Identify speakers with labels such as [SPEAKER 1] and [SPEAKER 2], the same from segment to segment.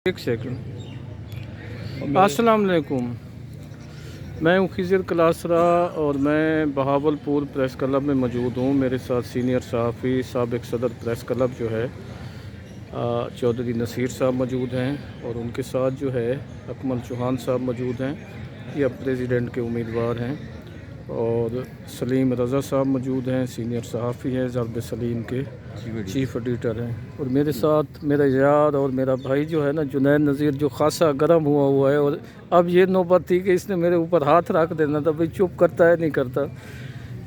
[SPEAKER 1] एक सेकंड। अस्सलाम वालेकुम। मैं हूँ खिज़र कलासरा और मैं बहावलपुर प्रेस क्लब में मौजूद हूँ। मेरे साथ सीनियर सहाफ़ी साबिक़ सदर प्रेस क्लब जो है चौधरी नसीर साहब मौजूद हैं और उनके साथ जो है अकमल चौहान साहब मौजूद हैं, ये अब प्रेसिडेंट के उम्मीदवार हैं, और सलीम रज़ा साहब मौजूद हैं, सीनियर सहाफ़ी हैं, ज़रब सलीम के चीफ़ एडिटर हैं। और मेरे साथ मेरा यार और मेरा भाई जो है ना जुनैद नज़ीर, जो ख़ासा गर्म हुआ है, और अब ये नौबत थी कि इसने मेरे ऊपर हाथ रख देना था, भाई चुप करता है नहीं करता।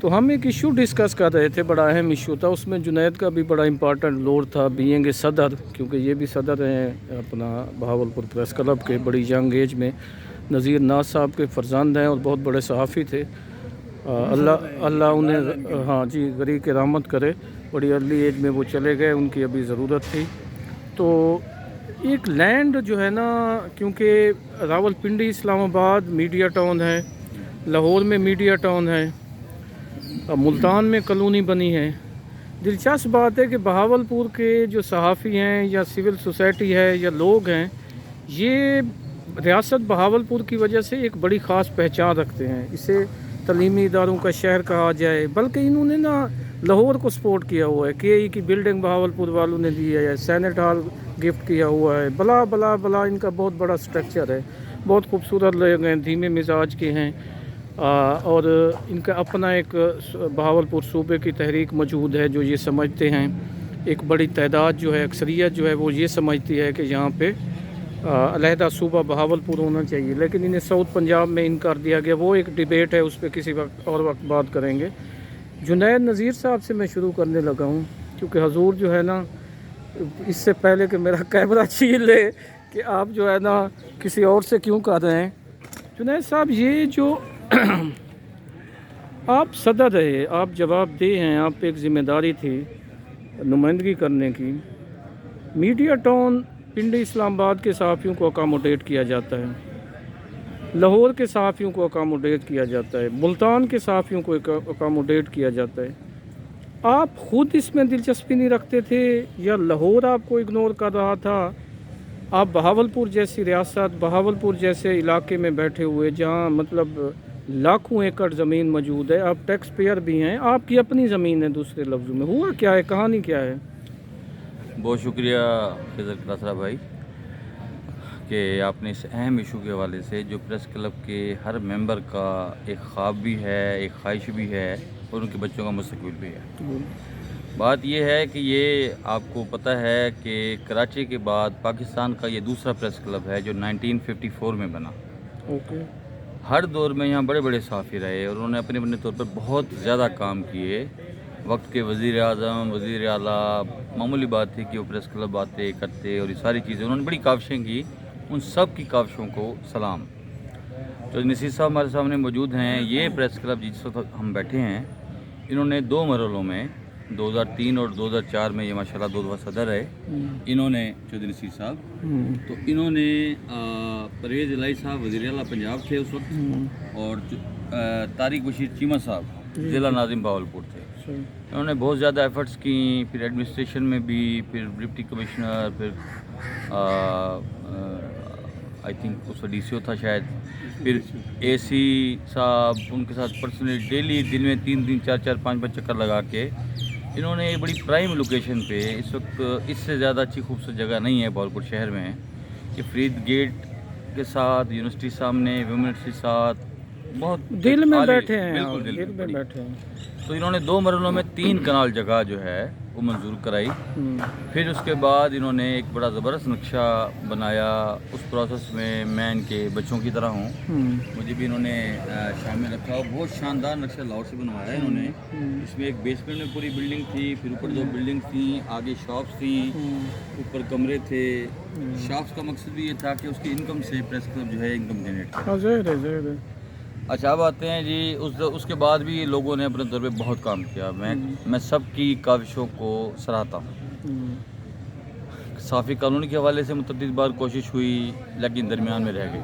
[SPEAKER 1] तो हम एक इशू डिस्कस कर रहे थे, बड़ा अहम इशू था, उसमें जुनैद का भी बड़ा इंपॉर्टेंट रोल था, बीइंग ए सदर, क्योंकि ये भी सदर हैं अपना बहावलपुर प्रेस क्लब के, बड़ी यंग एज में नज़ीर नाज साहब के फ़र्जंद हैं और बहुत बड़े सहाफ़ी थे। अल्लाह उन्हें हाँ जी गरीब के रहमत करे, बड़ी अर्ली एज में वो चले गए, उनकी अभी ज़रूरत थी। तो एक लैंड जो है ना, क्योंकि रावलपिंडी इस्लामाबाद मीडिया टाउन है, लाहौर में मीडिया टाउन है, मुल्तान में कॉलोनी बनी है। दिलचस्प बात है कि बहावलपुर के जो सहाफ़ी हैं या सिविल सोसाइटी है या लोग हैं, ये रियासत बहावलपुर की वजह से एक बड़ी ख़ास पहचान रखते हैं। इसे तलीमी इदारों का शहर कहा जाए, बल्कि इन्होंने ना लाहौर को सपोर्ट किया हुआ है। के की बिल्डिंग बहावलपुर वालों ने दी है, सेनेट हॉल गिफ्ट किया हुआ है, बला बला बला इनका बहुत बड़ा स्ट्रक्चर है, बहुत खूबसूरत लोग हैं, धीमे मिजाज के हैं, और इनका अपना एक बहावलपुर सूबे की तहरीक मौजूद है, जो ये समझते हैं, एक बड़ी तादाद जो है, अक्सरियत जो है वो ये समझती है कि यहाँ पे अलहदा सूबा बहावलपुर होना चाहिए, लेकिन इन्हें साउथ पंजाब में इनकार दिया गया। वो एक डिबेट है, उस पर किसी वक्त और वक्त बात करेंगे। जुनैद नज़ीर साहब से मैं शुरू करने लगा हूँ, क्योंकि हजूर जो है ना, इससे पहले कि मेरा कैमरा छीन ले कि आप जो है ना किसी और से क्यों कर रहे हैं, जुनैद साहब ये जो आप सदर रहे, आप जवाबदेह हैं, आप पे एक ज़िम्मेदारी थी नुमाइंदगी करने की। मीडिया टाउन पिंडी इस्लामाबाद के सहाफ़ियों को अकामोडेट किया जाता है, लाहौर के सहाफ़ियों को अकामोडेट किया जाता है, मुल्तान के सहाफ़ियों को अकामोडेट किया जाता है। आप ख़ुद इसमें दिलचस्पी नहीं रखते थे या लाहौर आपको इग्नोर कर रहा था? आप बहावलपुर जैसी रियासत, बहावलपुर जैसे इलाके में बैठे हुए, जहाँ मतलब लाखों एकड़ ज़मीन मौजूद है, आप टैक्स पेयर भी हैं, आपकी अपनी ज़मीन है, दूसरे लफ्ज़ों में हुआ क्या है, कहानी क्या है?
[SPEAKER 2] बहुत शुक्रिया खिज़र कलासरा भाई कि आपने इस अहम इशू के हवाले से, जो प्रेस क्लब के हर मेंबर का एक ख्वाब भी है, एक ख्वाहिश भी है और उनके बच्चों का मुस्तकबिल भी है। बात यह है कि ये आपको पता है कि कराची के बाद पाकिस्तान का ये दूसरा प्रेस क्लब है जो 1954 में बना।
[SPEAKER 1] ओके।
[SPEAKER 2] हर दौर में यहाँ बड़े बड़े सहाफ़ी रहे और उन्होंने अपने अपने तौर पर बहुत ज़्यादा काम किए। वक्त के वज़ीर आज़म, वज़ीर आला, मामूली बात थी कि वो प्रेस क्लब आते करते और ये सारी चीज़ें, उन्होंने बड़ी काविशें की। उन सब की काविशों को सलाम। तो नसीर साहब हमारे सामने मौजूद हैं। ये प्रेस क्लब जिस वक्त हम बैठे हैं, इन्होंने 2 मरहलों में 2003 और 2004 में ये माशाल्लाह 2 दफ़ा सदर है इन्होंने, चौधरी नसीर साहब। तो इन्होंने परवेज़ इलाही साहब वज़ीर आला पंजाब थे उस वक्त, और तारिक बशीर चीमा साहब ज़िला नाज़िम बहावलपुर थे। उन्होंने बहुत ज़्यादा एफ़र्ट्स की, फिर एडमिनिस्ट्रेशन में भी, फिर डिप्टी कमिश्नर, फिर आई थिंक उसका DCO था शायद, फिर AC साहब, उनके साथ पर्सनली डेली दिन में 3-3, 4-4, 5-5 चक्कर लगा के इन्होंने एक बड़ी प्राइम लोकेशन पे, इस वक्त इससे ज़्यादा अच्छी खूबसूरत जगह नहीं है बहावलपुर शहर में, कि फरीद गेट के साथ, यूनिवर्सिटी सामने, यूनिवर्सिटी साथ, बहुत
[SPEAKER 1] दिल में बैठे हैं,
[SPEAKER 2] बिल्कुल
[SPEAKER 1] दिल में बैठे हैं।
[SPEAKER 2] तो इन्होंने 2 मरहलों में 3 कनाल जगह जो है वो मंजूर कराई। फिर उसके बाद इन्होंने एक बड़ा ज़बरदस्त नक्शा बनाया। उस प्रोसेस में मैं इनके बच्चों की तरह हूँ, मुझे भी इन्होंने शामिल रखा। बहुत शानदार नक्शा लाहौर से बनवाया है इन्होंने। इसमें एक बेसमेंट में पूरी बिल्डिंग थी, फिर ऊपर 2 बिल्डिंग थी, आगे शॉप्स थी, ऊपर कमरे थे। शॉप्स का मकसद भी ये था कि उसकी इनकम से प्रेस क्लब जो है इनकम जनरेट। अच्छा, अब आते हैं जी उसके बाद भी लोगों ने अपने तौर पे बहुत काम किया। मैं सब की काविशों को सराहता हूँ। साफ़ी कानून के हवाले से मुतअद्दिद बार कोशिश हुई, लेकिन दरमियान में रह गई।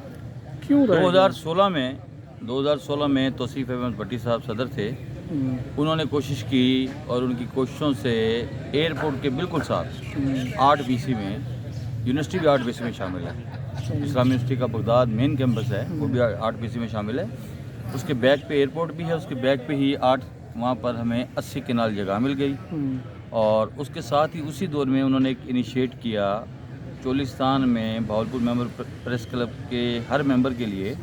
[SPEAKER 1] क्यों?
[SPEAKER 2] 2016 में तौसीफ़ अहमद भट्टी साहब सदर थे। उन्होंने कोशिश की और उनकी कोशिशों से एयरपोर्ट के बिल्कुल साथ 8 BC में यूनिवर्सिटी भी 8 में शामिल है। इस्लामी यूनिवर्सिटी का बगदाद मेन कैंपस है, वो भी 8 में शामिल है। उसके बैक पे एयरपोर्ट भी है, उसके बैक पे ही 8 वहाँ पर हमें 80 कनाल जगह मिल गई। और उसके साथ ही उसी दौर में उन्होंने एक इनिशिएट किया चोलिस्तान में भावलपुर मेंबर प्रेस क्लब के हर मेंबर के लिए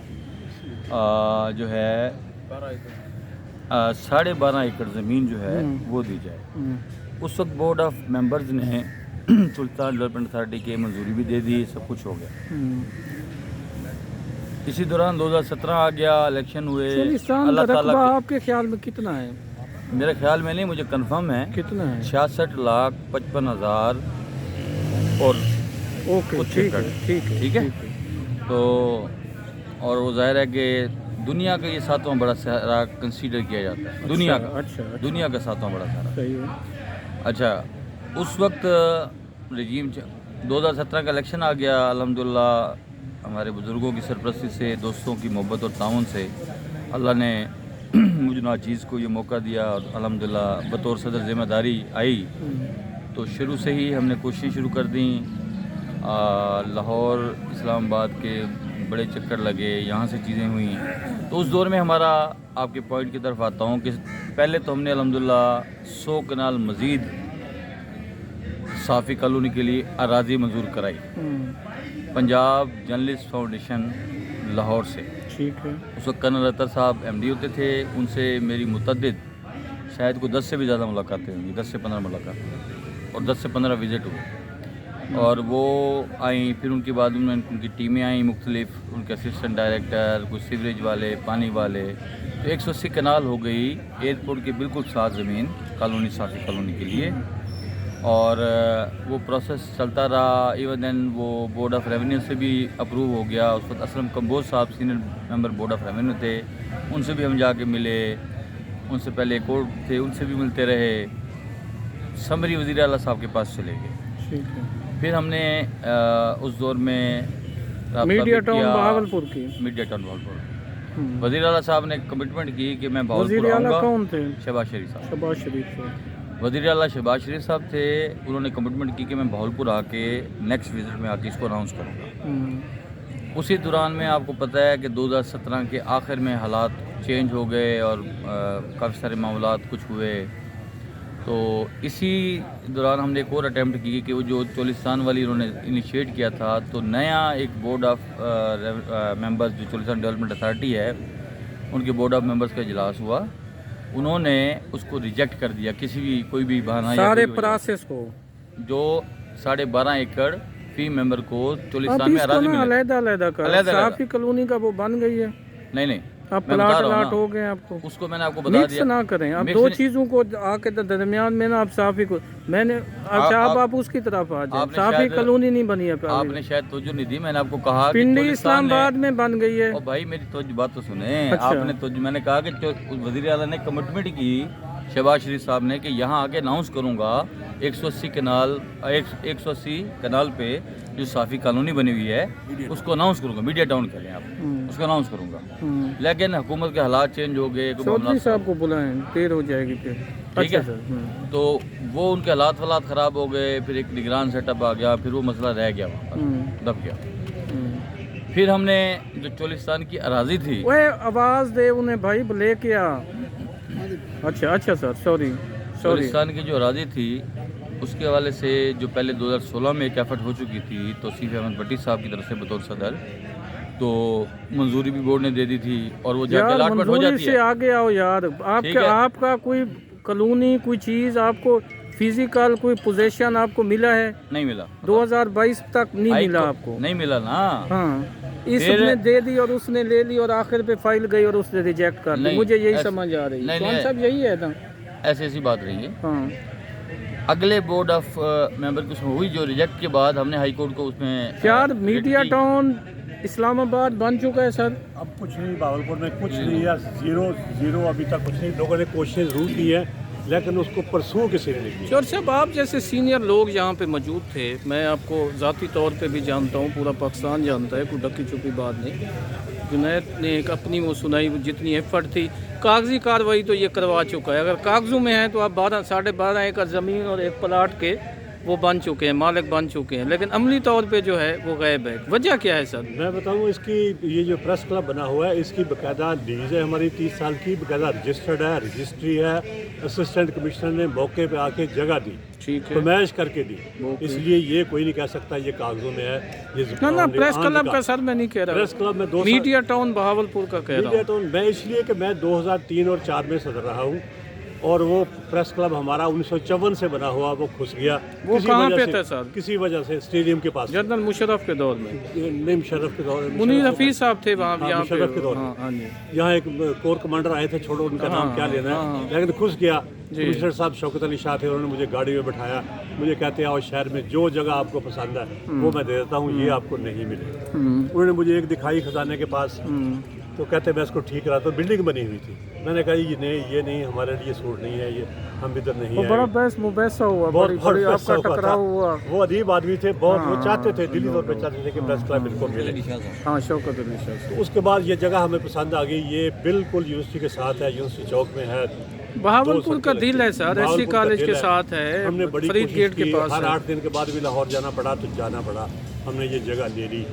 [SPEAKER 2] जो है 12.5 एकड़ ज़मीन जो है वो दी जाए। उस वक्त बोर्ड ऑफ मेंबर्स ने सुल्तान डेवलपमेंट अथॉरिटी की मंजूरी भी दे दी, सब कुछ हो गया। इसी दौरान 2017 आ गया, इलेक्शन हुए।
[SPEAKER 1] अल्लाह ताला आपके ख्याल में कितना है?
[SPEAKER 2] मेरे ख्याल में नहीं, मुझे कंफर्म है
[SPEAKER 1] कितना है?
[SPEAKER 2] 66,55,000 और
[SPEAKER 1] ओके,
[SPEAKER 2] कुछ
[SPEAKER 1] ठीक है,
[SPEAKER 2] एकड़।
[SPEAKER 1] ठीक है।
[SPEAKER 2] तो और वो जाहिर है कि दुनिया का ये 7वां बड़ा शहर कंसीडर किया जाता है, दुनिया का।
[SPEAKER 1] अच्छा,
[SPEAKER 2] दुनिया का 7वां बड़ा शहर।
[SPEAKER 1] सही है।
[SPEAKER 2] अच्छा, उस वक्त रजीम 2017 का इलेक्शन आ गया। अल्हम्दुलिल्लाह हमारे बुज़ुर्गों की सरपरस्ती से, दोस्तों की मोहब्बत और ताउन से अल्लाह ने मुझे नाचीज़ को ये मौका दिया और अल्हम्दुलिल्लाह बतौर सदर ज़िम्मेदारी आई। तो शुरू से ही हमने कोशिश शुरू कर दी। लाहौर, इस्लामाबाद के बड़े चक्कर लगे, यहाँ से चीज़ें हुई। तो उस दौर में हमारा, आपके पॉइंट की तरफ आता हूँ कि पहले तो हमने अल्हम्दुलिल्लाह 100 कनाल मज़ीद साफ़ी कॉलोनी के लिए अराज़ी मंजूर कराई पंजाब जर्नलिस्ट फाउंडेशन लाहौर से।
[SPEAKER 1] ठीक है।
[SPEAKER 2] उस वक्त कर्नल अतर साहब MD होते थे, उनसे मेरी मुतअद्दिद शायद को 10 से भी ज़्यादा मुलाकातें हुई, 10 से 15 मुलाकात और 10 से 15 विज़िट हुए। और वो आई, फिर उनके बाद उनकी टीमें आई मुख्तलिफ, उनके असिस्टेंट डायरेक्टर, कुछ सीवरेज वाले, पानी वाले। तो 180 कनाल हो गई एयरपोर्ट के बिल्कुल साथ ज़मीन कॉलोनी, साफ़ी कॉलोनी के लिए। और वो प्रोसेस चलता रहा। इवन देन वो बोर्ड ऑफ रेवेन्यू से भी अप्रूव हो गया। उस वक्त असलम कंबोज साहब senior member board of revenue थे, उनसे भी हम जाके मिले। उनसे पहले एक और थे, उनसे भी मिलते रहे। समरी वज़ीर आला साहब के पास चले गए।
[SPEAKER 1] ठीक है।
[SPEAKER 2] फिर हमने उस दौर में
[SPEAKER 1] मीडिया टाउन बहावलपुर की,
[SPEAKER 2] मीडिया टाउन बहावलपुर, वज़ीर आला साहब ने कमिटमेंट की कि मैं बहावलपुर
[SPEAKER 1] वज़ीर आला
[SPEAKER 2] आऊँगा।
[SPEAKER 1] कौन थे?
[SPEAKER 2] शहबाज शरीफ साहब।
[SPEAKER 1] शहबाज शरीफ थे।
[SPEAKER 2] वज़ीर आला शहबाज शरीफ साहब थे। उन्होंने कमिटमेंट की कि मैं बहावलपुर आके नेक्स्ट विज़िट में आके इसको अनाउंस करूँगा। उसी दौरान में आपको पता है कि 2017 के आखिर में हालात चेंज हो गए और काफ़ी सारे मामलात कुछ हुए। तो इसी दौरान हमने एक और अटैम्प्ट की कि वो जो चोलिस्तान वाली उन्होंने इनिशिएट किया था, तो नया एक बोर्ड ऑफ मेंबर्स जो चोलिस्तान डेवलपमेंट अथॉरिटी है, उनके बोर्ड ऑफ मेंबर्स का इजलास हुआ। उन्होंने उसको रिजेक्ट कर दिया, किसी भी कोई भी बहाना
[SPEAKER 1] सारे प्रोसेस को, जो
[SPEAKER 2] 12.5 एकड़ फी मेंबर को चोलिस्तान में अराज़ी मिली।
[SPEAKER 1] अलग-अलग कर साफ़ी कॉलोनी का वो बन गई है।
[SPEAKER 2] नहीं
[SPEAKER 1] अब प्लाट हो गए आपको।
[SPEAKER 2] उसको मैंने आपको बता दिया।
[SPEAKER 1] ना करें आप दो चीज़ों को आके दरमियान में ना, आप साफ़ी को मैंने अच्छा आप उसकी तरफ आ जाए। साफ़ी कॉलोनी नहीं बनी है।
[SPEAKER 2] आपने शायद तवज्जो नहीं दी। मैंने आपको कहा
[SPEAKER 1] पिंडी इस्लामाबाद में बन गई है।
[SPEAKER 2] और भाई मेरी तो बात तो सुने।
[SPEAKER 1] अच्छा।
[SPEAKER 2] आपने तो मैंने कहा कि वज़ीर आला ने कमिटमेंट की शहबाज शरीफ साहब ने कि यहाँ आके अनाउंस करूँगा 180 कनाल पे जो साफ़ी कॉलोनी बनी हुई है उसको अनाउंस करूँगा। मीडिया टाउन करें आप, उसको अनाउंस करूँगा। लेकिन हुकूमत के हालात चेंज हो गए।
[SPEAKER 1] चौधरी साहब को बुलाएं, देर हो जाएगी फिर।
[SPEAKER 2] ठीक है सर। तो वो उनके हालात ख़राब हो गए। फिर एक निगरान सेटअप आ गया, फिर वो मसला रह गया, वहाँ पर दब गया। फिर हमने जो चोलिस्तान की अराज़ी थी,
[SPEAKER 1] वह आवाज़ दे उन्हें भाई लेके आ। अच्छा सर, सॉरी।
[SPEAKER 2] चोलिस्तान की जो अराज़ी थी उसके हवाले से जो पहले 2016 में एक एफर्ट हो चुकी थी तौसीफ अहमद भट्टी साहब की तरफ से बतौर सदर, तो मंजूरी भी बोर्ड ने दे दी थी और वो जाके अलॉटमेंट हो जाती है।
[SPEAKER 1] से आगे आओ यार। आपका कोई कॉलोनी, कोई चीज़ आपको फिजिकल कोई पोजीशन आपको मिला है? नहीं मिला। 2022 तक नहीं मिला आपको? नहीं मिला ना। हाँ, इसने दे दी और उसने ले ली और आखिर पे फाइल गई और उसने रिजेक्ट कर दी। मुझे यही समझ आ रही है। कौन साहब यही है ना? ऐसी बात रही है। हाँ। अगले बोर्ड ऑफ मेंबर की हुई जो रिजेक्ट के बाद हमने हाई कोर्ट को उसमें यार मीडिया टाउन इस्लामाबाद बन चुका है सर।
[SPEAKER 3] अब कुछ नहीं, भावलपुर में कुछ नहीं है। जीरो अभी तक कुछ नहीं। लोगों ने कोशिश जरूर की है लेकिन उसको परसों किसी ने नहीं किया।
[SPEAKER 1] चौर साहब, आप जैसे सीनियर लोग यहाँ पे मौजूद थे, मैं आपको ज़ाती तौर पे भी जानता हूँ, पूरा पाकिस्तान जानता है, कोई ढकी छुपी बात नहीं। जुनैद ने एक अपनी वो सुनाई, जितनी एफर्ट थी, कागजी कार्रवाई तो ये करवा चुका है। अगर कागजों में है तो आप 12.5 एकड़ ज़मीन और एक प्लाट के वो बन चुके हैं, मालिक बन चुके हैं, लेकिन अमली तौर पे जो है वो गायब है। वजह क्या है सर?
[SPEAKER 3] मैं बताऊं, इसकी ये जो प्रेस क्लब बना हुआ है, इसकी बाकायदा लीज है हमारी 30 साल की, बाकायदा रजिस्टर्ड है, रजिस्ट्री है, असिस्टेंट कमिश्नर ने मौके पे आके जगह दी,
[SPEAKER 1] ठीक है।
[SPEAKER 3] फरमाइश करके दी,
[SPEAKER 1] ओके।
[SPEAKER 3] इसलिए ये कोई नहीं कह सकता ये कागजों में है। ये
[SPEAKER 1] ना प्रेस क्लब का सर मैं नहीं कह रहा,
[SPEAKER 3] प्रेस क्लब में 2
[SPEAKER 1] मीडिया टाउन बहावलपुर का कह रहा
[SPEAKER 3] मीडिया
[SPEAKER 1] हूँ।
[SPEAKER 3] टाउन मैं इसलिए कि मैं 2003 और 4 में सदर रहा हूँ, और वो प्रेस क्लब हमारा 1954 से बना हुआ वो घुस गया।
[SPEAKER 1] वो
[SPEAKER 3] किसी
[SPEAKER 1] कहाँ
[SPEAKER 3] वजह
[SPEAKER 1] पे
[SPEAKER 3] से-
[SPEAKER 1] था सर?
[SPEAKER 3] किसी वजह से स्टेडियम के पास,
[SPEAKER 1] जनरल मुशर्रफ के दौर में
[SPEAKER 3] निम शरफ के दौर में,
[SPEAKER 1] मुनीर हफीज साहब थे वहाँ,
[SPEAKER 3] हाँ,
[SPEAKER 1] यहाँ
[SPEAKER 3] मुशर्रफ के
[SPEAKER 1] पे।
[SPEAKER 3] दौर में।
[SPEAKER 1] हाँ, हाँ जी।
[SPEAKER 3] यहाँ एक कोर कमांडर आए थे, छोड़ो उनका नाम क्या लेना है, लेकिन घुस गया। कमिश्नर साहब शौकत अली शाह थे, उन्होंने मुझे गाड़ी में बैठाया, मुझे कहते हैं आओ शहर में जो जगह आपको पसंद है वो मैं दे देता हूँ, ये आपको नहीं मिले। उन्होंने मुझे एक दिखाई खजाने के पास, तो कहते मैं इसको ठीक रहा, तो बिल्डिंग बनी हुई थी। मैंने कहा ये नहीं हमारे लिए सूट नहीं है, ये हम इधर नहीं
[SPEAKER 1] वो
[SPEAKER 3] है।
[SPEAKER 1] बड़ा बहस मुबैसा हुआ,
[SPEAKER 3] बहुत
[SPEAKER 1] बड़ी बड़ी
[SPEAKER 3] बहस
[SPEAKER 1] आपका
[SPEAKER 3] हुआ
[SPEAKER 1] टकराव
[SPEAKER 3] था।
[SPEAKER 1] हुआ।
[SPEAKER 3] वो अदीब आदमी थे बहुत, वो चाहते थे, दिली तौर पे चाहते थे कि प्रेस क्लब इनको मिले।
[SPEAKER 1] हाँ, शौकत अली शाह साहब।
[SPEAKER 3] तो उसके बाद ये जगह हमें पसंद आ गई, ये बिल्कुल यूनिवर्सिटी के साथ है, यूनिवर्सिटी चौक में है,
[SPEAKER 1] बहावलपुर का दिल है सर, एससी
[SPEAKER 3] बहावलपुर का
[SPEAKER 1] कॉलेज
[SPEAKER 3] दिल
[SPEAKER 1] के
[SPEAKER 3] है।
[SPEAKER 1] साथ है,
[SPEAKER 3] हमने बड़ी
[SPEAKER 1] फरीद
[SPEAKER 3] कोशिश
[SPEAKER 1] गेट के
[SPEAKER 3] की,
[SPEAKER 1] पास
[SPEAKER 3] हर
[SPEAKER 1] है।
[SPEAKER 3] 8 दिन के बाद भी लाहौर जाना पड़ा तो जाना पड़ा, हमने ये जगह ले ली,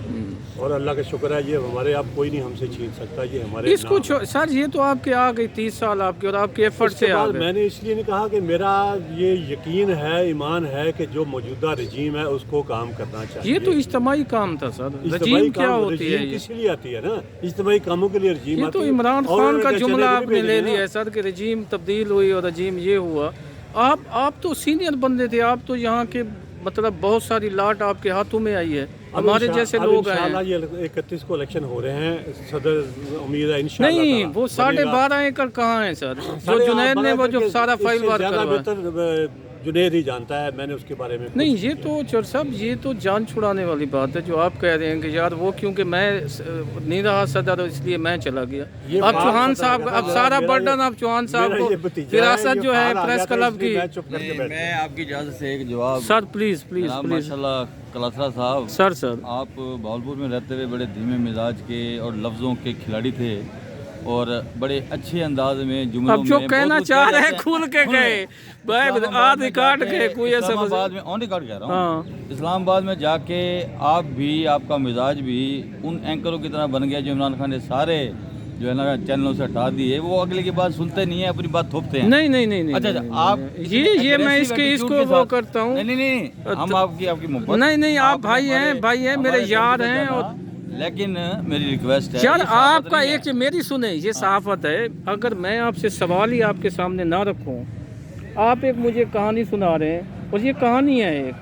[SPEAKER 3] और अल्लाह का शुक्र है ये हमारे, अब कोई नहीं हमसे छीन सकता, ये हमारे
[SPEAKER 1] इसको
[SPEAKER 3] नाम है।
[SPEAKER 1] सर ये तो आपके आ गई 30 साल आपके, और आपके एफर्ट
[SPEAKER 3] उसके
[SPEAKER 1] से आ
[SPEAKER 3] बाद
[SPEAKER 1] गए।
[SPEAKER 3] मैंने इसलिए नहीं कहा कि मेरा ये यकीन है, ईमान है कि जो मौजूदा रजीम है उसको काम करना चाहिए।
[SPEAKER 1] ये तो इज्तमाही काम था सर,
[SPEAKER 3] इज्तिमाई
[SPEAKER 1] रजीम क्या
[SPEAKER 3] काम,
[SPEAKER 1] होती है
[SPEAKER 3] रजीम
[SPEAKER 1] ये?
[SPEAKER 3] किस लिए आती है ना, इज्तिमाई कामों के लिए रजीम
[SPEAKER 1] ये
[SPEAKER 3] आती
[SPEAKER 1] तो
[SPEAKER 3] है।
[SPEAKER 1] इमरान
[SPEAKER 3] और
[SPEAKER 1] खान
[SPEAKER 3] उन्होंने
[SPEAKER 1] का
[SPEAKER 3] क्या
[SPEAKER 1] जुमला
[SPEAKER 3] चैनल भी
[SPEAKER 1] आपने
[SPEAKER 3] भेजे
[SPEAKER 1] ले
[SPEAKER 3] ना।
[SPEAKER 1] लिया है सर कि रजीम तब्दील हुई और रजीम ये हुआ। आप तो सीनियर बंदे थे, आप तो यहाँ के मतलब बहुत सारी लाट आपके हाथों में आई है,
[SPEAKER 3] अब
[SPEAKER 1] हमारे जैसे
[SPEAKER 3] अब
[SPEAKER 1] लोग
[SPEAKER 3] इंशाअल्लाह
[SPEAKER 1] हैं।
[SPEAKER 3] ये 31 को इलेक्शन हो रहे हैं, सदर उम्मीद है इंशाअल्लाह
[SPEAKER 1] नहीं,
[SPEAKER 3] ताला
[SPEAKER 1] वो
[SPEAKER 3] बनेगा।
[SPEAKER 1] 12.5 एकड़ कहाँ है सर, जो
[SPEAKER 3] 12.5
[SPEAKER 1] जुनैद ने वो जो
[SPEAKER 3] के
[SPEAKER 1] सारा फाइल
[SPEAKER 3] इससे
[SPEAKER 1] बार
[SPEAKER 3] ज़्यादा
[SPEAKER 1] करवाया।
[SPEAKER 3] बेहतर जुनैद ही जानता है, मैंने उसके बारे में
[SPEAKER 1] नहीं, ये तो चोर साहब ये तो जान छुड़ाने वाली बात है जो आप कह रहे हैं कि यार वो क्योंकि मैं नहीं रहा सदर इसलिए मैं चला गया।
[SPEAKER 3] ये
[SPEAKER 1] अब
[SPEAKER 3] बात
[SPEAKER 1] चौहान
[SPEAKER 3] पता
[SPEAKER 1] साहब,
[SPEAKER 3] लगा
[SPEAKER 1] अब
[SPEAKER 3] था,
[SPEAKER 1] सारा
[SPEAKER 3] मेरा
[SPEAKER 1] बर्डन
[SPEAKER 3] ये-
[SPEAKER 1] अब चौहान साहब
[SPEAKER 3] मेरा
[SPEAKER 1] को
[SPEAKER 3] ये भतीजा है,
[SPEAKER 1] फिरासत
[SPEAKER 3] ये
[SPEAKER 1] जो है
[SPEAKER 3] बाहर आ
[SPEAKER 1] प्रेस
[SPEAKER 3] गया था,
[SPEAKER 1] क्लब
[SPEAKER 3] इसलिए
[SPEAKER 1] की।
[SPEAKER 3] मैं चुप करके बैठ
[SPEAKER 2] मैं आपकी इजाज़त से एक जवाब।
[SPEAKER 1] सर प्लीज़ प्लीज़
[SPEAKER 2] जनाब,
[SPEAKER 1] प्लीज़
[SPEAKER 2] माशाल्लाह कलासरा साहब,
[SPEAKER 1] सर
[SPEAKER 2] आप भावलपुर में रहते हुए बड़े धीमे मिजाज के और लफ्ज़ों के खिलाड़ी थे, और बड़े अच्छे अंदाज में जुमलों
[SPEAKER 1] अब जो
[SPEAKER 2] में
[SPEAKER 1] कहना
[SPEAKER 2] बहुत कुछ
[SPEAKER 1] चाह
[SPEAKER 2] कह
[SPEAKER 1] रहे हैं
[SPEAKER 2] जाते
[SPEAKER 1] खुल के गए, भाई
[SPEAKER 2] इस्लामाबाद
[SPEAKER 1] आध
[SPEAKER 2] में
[SPEAKER 1] रिकॉर्ड
[SPEAKER 2] जाके-
[SPEAKER 1] के कोई ऐसा
[SPEAKER 2] इस्लामाबाद में ऑन रिकॉर्ड कह रहा हूँ,
[SPEAKER 1] हाँ।
[SPEAKER 2] इस्लामाबाद में जाके आप भी, आपका मिजाज भी उन एंकरों की तरह बन गया जो इमरान खान ने सारे जो है ना चैनलों से हटा दिए। वो अगले की बात सुनते नहीं है, अपनी बात थोपते हैं।
[SPEAKER 1] नहीं नहीं नहीं नहीं
[SPEAKER 2] अच्छा,
[SPEAKER 1] नहीं,
[SPEAKER 2] आप
[SPEAKER 1] नहीं,
[SPEAKER 2] इतने
[SPEAKER 1] ये मैं
[SPEAKER 2] aggressive
[SPEAKER 1] इसके
[SPEAKER 2] attitude
[SPEAKER 1] इसको
[SPEAKER 2] के
[SPEAKER 1] वो
[SPEAKER 2] साथ-
[SPEAKER 1] करता हूँ।
[SPEAKER 2] नहीं नहीं नहीं, हम आपकी मोहब्बत,
[SPEAKER 1] नहीं नहीं, आप भाई हैं,
[SPEAKER 2] हमारे-
[SPEAKER 1] भाई हैं, मेरे
[SPEAKER 2] हमारे
[SPEAKER 1] यार
[SPEAKER 2] दिल से
[SPEAKER 1] हैं।
[SPEAKER 2] जाना,
[SPEAKER 1] और
[SPEAKER 2] लेकिन मेरी रिक्वेस्ट है,
[SPEAKER 1] यार
[SPEAKER 2] ये सहाफत
[SPEAKER 1] आपका
[SPEAKER 2] नहीं है।
[SPEAKER 1] एक मेरी सुने, ये सहाफत है। अगर मैं आपसे सवाल ही आपके सामने ना रखूं, आप एक मुझे कहानी सुना रहे हैं, और ये कहानी है एक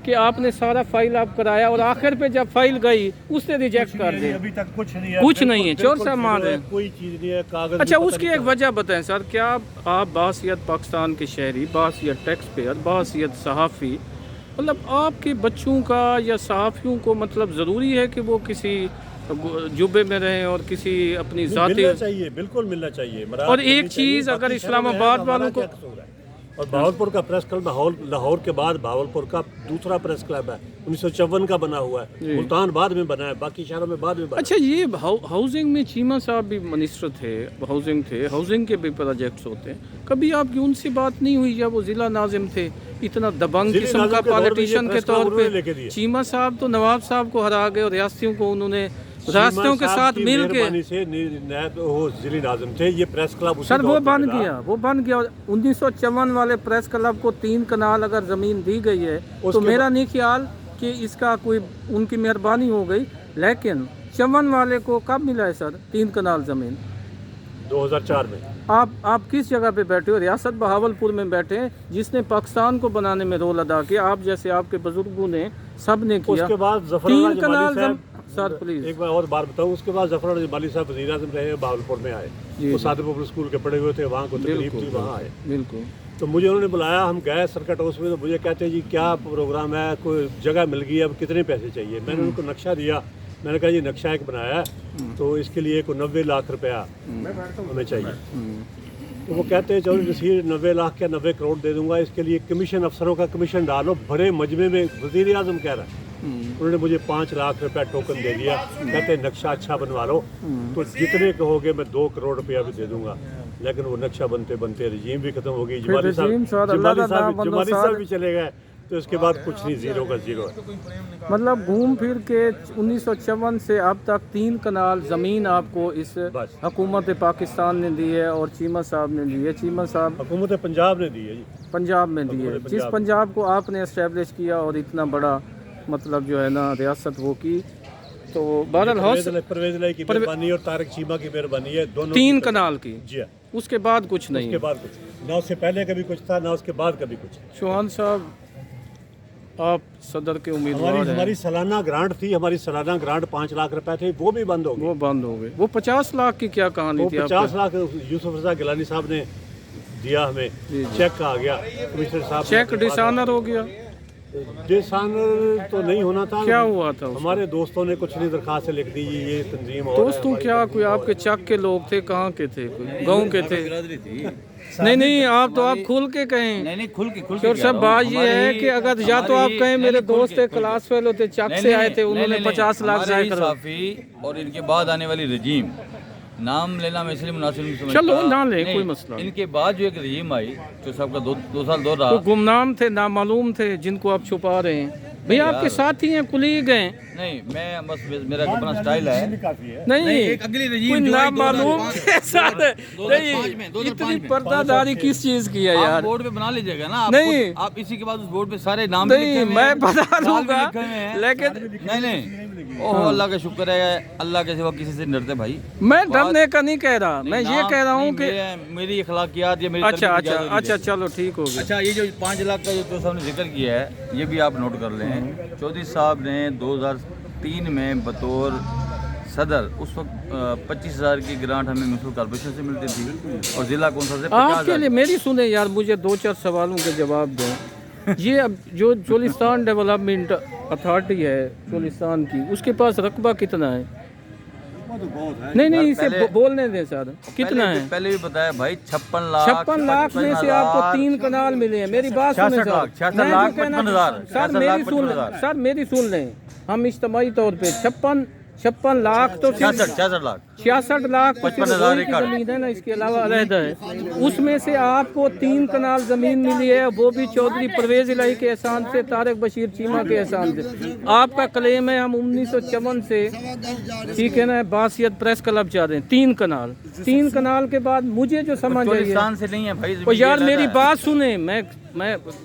[SPEAKER 1] कि आपने सारा फाइल आप कराया और आखिर पे जब फाइल गई उसने रिजेक्ट कर दिया।
[SPEAKER 3] अभी तक कुछ नहीं है,
[SPEAKER 1] कुछ नहीं है,
[SPEAKER 3] बिल्कुल
[SPEAKER 1] चोर साहब
[SPEAKER 3] zero
[SPEAKER 1] मान रहे
[SPEAKER 3] है,
[SPEAKER 1] हैं।
[SPEAKER 3] कोई चीज़ नहीं है, कागज
[SPEAKER 1] अच्छा,
[SPEAKER 3] भी पता
[SPEAKER 1] उसकी
[SPEAKER 3] नहीं
[SPEAKER 1] एक वजह बताएं सर, क्या आप बासियत पाकिस्तान के शहरी, बासियत टैक्स पेयर, बासियत सहाफ़ी, मतलब आपके बच्चों का या सहाफ़ियों को मतलब ज़रूरी है कि वो किसी जुबे में रहें और किसी अपनी
[SPEAKER 3] नहीं,
[SPEAKER 1] ज़ाती।
[SPEAKER 3] मिलना चाहिए, बिल्कुल मिलना चाहिए। मराहत
[SPEAKER 1] और
[SPEAKER 3] करनी
[SPEAKER 1] एक चीज़
[SPEAKER 3] चाहिए,
[SPEAKER 1] अगर
[SPEAKER 3] बाकी शहरों में है
[SPEAKER 1] इस्लामाबाद
[SPEAKER 3] तो हमारा
[SPEAKER 1] वालों को-
[SPEAKER 3] क्या कसूर है? और भावलपुर का प्रेस क्लब लाहौर के बाद भावलपुर का दूसरा प्रेस क्लब है, 1954 का बना हुआ है। मुल्तान बाद में बना है, बाकी शहरों में बाद में बना है।
[SPEAKER 1] अच्छा, ये हाउसिंग में चीमा साहब भी मिनिस्टर थे, हाउसिंग के भी प्रोजेक्ट्स होते हैं, कभी आपकी उनसे बात नहीं हुई? या वो ज़िला नाजिम थे, इतना दबंग
[SPEAKER 3] ज़िला
[SPEAKER 1] किस्म
[SPEAKER 3] नाज़िम
[SPEAKER 1] का
[SPEAKER 3] के दौर में ये
[SPEAKER 1] पॉलिटिशियन के
[SPEAKER 3] प्रेस क्लब
[SPEAKER 1] तौर
[SPEAKER 3] उन्होंने लेके
[SPEAKER 1] पे
[SPEAKER 3] दिए।
[SPEAKER 1] चीमा साहब तो नवाब साहब को हरा गए और रियासतियों को उन्होंने रियासतियों के
[SPEAKER 3] साहब
[SPEAKER 1] साथ
[SPEAKER 3] की
[SPEAKER 1] मिल के।
[SPEAKER 3] मेहरबानी से नायब वो ज़िले नाज़िम थे, ये प्रेस क्लब उसी
[SPEAKER 1] सर वो
[SPEAKER 3] दौर में
[SPEAKER 1] बन
[SPEAKER 3] बना।
[SPEAKER 1] गया, वो बन गया। 1954 वाले प्रेस क्लब को 3 कनाल अगर ज़मीन दी गई है तो
[SPEAKER 3] उसके
[SPEAKER 1] मेरा नहीं ख्याल कि इसका कोई उनकी मेहरबानी हो गई। लेकिन 54 वाले को कब मिला है सर 3 कनाल ज़मीन?
[SPEAKER 3] 2004 में।
[SPEAKER 1] आप किस जगह पे बैठे हो? रियासत बहावलपुर में बैठे हैं, जिसने पाकिस्तान को बनाने में रोल अदा किया। आप जैसे आपके बुजुर्गों ने, सब ने किया।
[SPEAKER 3] उसके बाद
[SPEAKER 1] 3 कनाल सर प्लीज
[SPEAKER 3] एक बार और बात बताऊं, उसके बाद जफर जमाली साहब वज़ीर आज़म रहे, भावलपुर में आए,
[SPEAKER 1] जी,
[SPEAKER 3] वो सादे पब्लिक स्कूल के पढ़े हुए थे, वहाँ को तकलीफ थी, वहाँ आए।
[SPEAKER 1] बिल्कुल।
[SPEAKER 3] तो मुझे उन्होंने बुलाया, हम गए सर्किट हाउस में, तो मुझे कहते हैं जी क्या प्रोग्राम है, कोई जगह मिल गई, अब कितने पैसे चाहिए? मैंने उनको नक्शा दिया, मैंने कहा ये नक्शा एक बनाया है, तो इसके लिए को 90 लाख रुपया हमें चाहिए। तो वो कहते हैं चौधरी नसीर 90 लाख क्या 90 करोड़ दे दूंगा, इसके लिए कमीशन, अफसरों का कमीशन डालो। बड़े मजमे में वज़ीर आज़म कह रहा है। उन्होंने मुझे 5 लाख रुपया टोकन दे दिया, कहते हैं नक्शा अच्छा बनवा लो, तो जितने कहोगे मैं 2 करोड़ रुपया भी दे दूंगा। लेकिन वो नक्शा बनते बनते रजीम भी खत्म हो गई, जमाली
[SPEAKER 1] रजीम
[SPEAKER 3] साहब
[SPEAKER 1] साहब, अल्लाह का नाम बंदो
[SPEAKER 3] जमाली साहब भी चले गए, तो इसके बाद कुछ नहीं, जीरो का जीरो है।
[SPEAKER 1] मतलब घूम फिर के 1954 से अब तक 3 कनाल ज़मीन आपको इस
[SPEAKER 3] बस।
[SPEAKER 1] हुकूमत पाकिस्तान ने दी है और चीमा साहब ने दी है। चीमा साहब
[SPEAKER 3] हुकूमत पंजाब ने दी है जी।
[SPEAKER 1] पंजाब में दी है,
[SPEAKER 3] हुकूमत
[SPEAKER 1] जिस
[SPEAKER 3] पंजाब।
[SPEAKER 1] पंजाब को आपने इस्टेब्लिश किया और इतना बड़ा मतलब जो है ना रियासत वो की, तो बहरहाल हौस
[SPEAKER 3] परवेज़ इलाही की मेहरबानी और तारिक चीमा की मेहरबानी है, दोनों
[SPEAKER 1] 3 कनाल की,
[SPEAKER 3] जी हाँ।
[SPEAKER 1] उसके बाद कुछ नहीं।
[SPEAKER 3] उसके बाद कुछ ना, उससे पहले कभी कुछ था ना उसके बाद कभी कुछ।
[SPEAKER 1] चौहान साहब आप सदर के उम्मीदवार हैं।
[SPEAKER 3] हमारी सालाना ग्रांट थी, हमारी सालाना ग्रांट 5 लाख रुपए थे, वो भी बंद हो गई।
[SPEAKER 1] वो बंद हो गए। वो 50 लाख की क्या कहानी
[SPEAKER 3] वो
[SPEAKER 1] थी?
[SPEAKER 3] 50 लाख यूसुफ रज़ा गिलानी साहब ने दिया हमें, चेक का आ गया कमिश्नर साहब।
[SPEAKER 1] चेक डिसानर हो गया?
[SPEAKER 3] डिसानर तो नहीं होना था।
[SPEAKER 1] क्या हुआ था?
[SPEAKER 3] हमारे दोस्तों ने कुछ नहीं दरखास्त लिख दी, ये तंजीम और
[SPEAKER 1] दोस्तों क्या कोई आपके चक के लोग थे? कहाँ के थे? कोई गांव के थे?
[SPEAKER 2] बिरादरी थी।
[SPEAKER 1] नहीं आप तो आप खुल के कहें।
[SPEAKER 2] नहीं खुल के
[SPEAKER 1] और सब बात ये है कि अगर या तो आप कहें मेरे दोस्त थे, क्लास फेलो थे, चक से आए थे, उन्होंने 50 लाख जाए करा।
[SPEAKER 2] साफी और इनके बाद आने वाली रजीम, नाम लेना मैं इसलिए मुनासिब नहीं समझता।
[SPEAKER 1] चलो ना ले, कोई मसला नहीं।
[SPEAKER 2] इनके बाद जो एक रजीम आई जो सबका दो साल दौर रहा।
[SPEAKER 1] तो गुमनाम थे, नामालूम थे, जिनको आप छुपा रहे हैं। भैया आपके साथी हैं, कुलीग हैं।
[SPEAKER 2] नहीं मैं बस मेरा अपना स्टाइल है।
[SPEAKER 1] नहीं
[SPEAKER 2] एक अगली रजीम
[SPEAKER 1] कोई
[SPEAKER 2] जो आई
[SPEAKER 1] नामालूम के साथ
[SPEAKER 2] 2005 में,
[SPEAKER 1] नहीं, इतनी पर्दादारी किस चीज की है यार?
[SPEAKER 2] बोर्ड पे बना लीजिएगा ना आप।
[SPEAKER 1] नहीं।
[SPEAKER 2] आप इसी के बाद उस बोर्ड पे सारे नाम भी
[SPEAKER 1] नहीं
[SPEAKER 2] लिखे हुए
[SPEAKER 1] मैं
[SPEAKER 2] हैं,
[SPEAKER 1] बता
[SPEAKER 2] साल भी
[SPEAKER 1] दूंगा,
[SPEAKER 2] लिखे हुए हैं।
[SPEAKER 1] लेकिन
[SPEAKER 2] नहीं ओह अल्लाह का शुक्र है, अल्लाह के सिवा किसी से नहीं डरते भाई।
[SPEAKER 1] मैं डरने का नहीं कह रहा, मैं ये कह रहा हूँ कि
[SPEAKER 2] मेरी अखलाकियात या मेरी
[SPEAKER 1] अच्छा
[SPEAKER 2] तरबियत
[SPEAKER 1] अच्छा
[SPEAKER 2] ज़्यादा
[SPEAKER 1] अच्छा
[SPEAKER 2] नहीं
[SPEAKER 1] चलो ठीक हो गया।
[SPEAKER 2] अच्छा, ये जो 5 लाख का जो साहब ने जिक्र किया है, ये भी आप नोट कर लें। चौधरी साहब ने 2003 में बतौर सदर उस वक्त 25,000 की ग्रांट हमें म्यूनसिपल कॉर्पोरेशन से मिलती थी और जिला कौंसल से 50,000।
[SPEAKER 1] आपके लिए मेरी सुने यार, मुझे 2-4 सवालों के जवाब दो। ये अब जो चोलिस्तान डेवलपमेंट अथॉरिटी है चोलिस्तान की, उसके पास रकबा कितना है? नहीं इसे बोलने दें सर, कितना है?
[SPEAKER 2] पहले भी बताया भाई 56 लाख।
[SPEAKER 1] 56 लाख में से आपको 3 कनाल मिले हैं। मेरी बात सुने सर,
[SPEAKER 2] 66 लाख 55,000।
[SPEAKER 1] सर मेरी सुन लें, हम इज्तिमाई तौर पे 56 लाख तो
[SPEAKER 2] 66 लाख
[SPEAKER 1] 66 लाख
[SPEAKER 2] 55,000 एकड़
[SPEAKER 1] जमीन है ना, इसके अलावा अलहदा है। उसमें से आपको 3 कनाल जमीन मिली है, वो भी चौधरी परवेज़ इलाही के एहसान से, तारिक बशीर चीमा के एहसान से। आपका क्लेम है हम 1954 से, ठीक है ना, बासियत प्रेस क्लब चाह रहे हैं 3 कनाल। 3 कनाल के बाद मुझे जो समझ आई है,
[SPEAKER 2] से नहीं है भाई।
[SPEAKER 1] तो यार मेरी बात सुने, मैं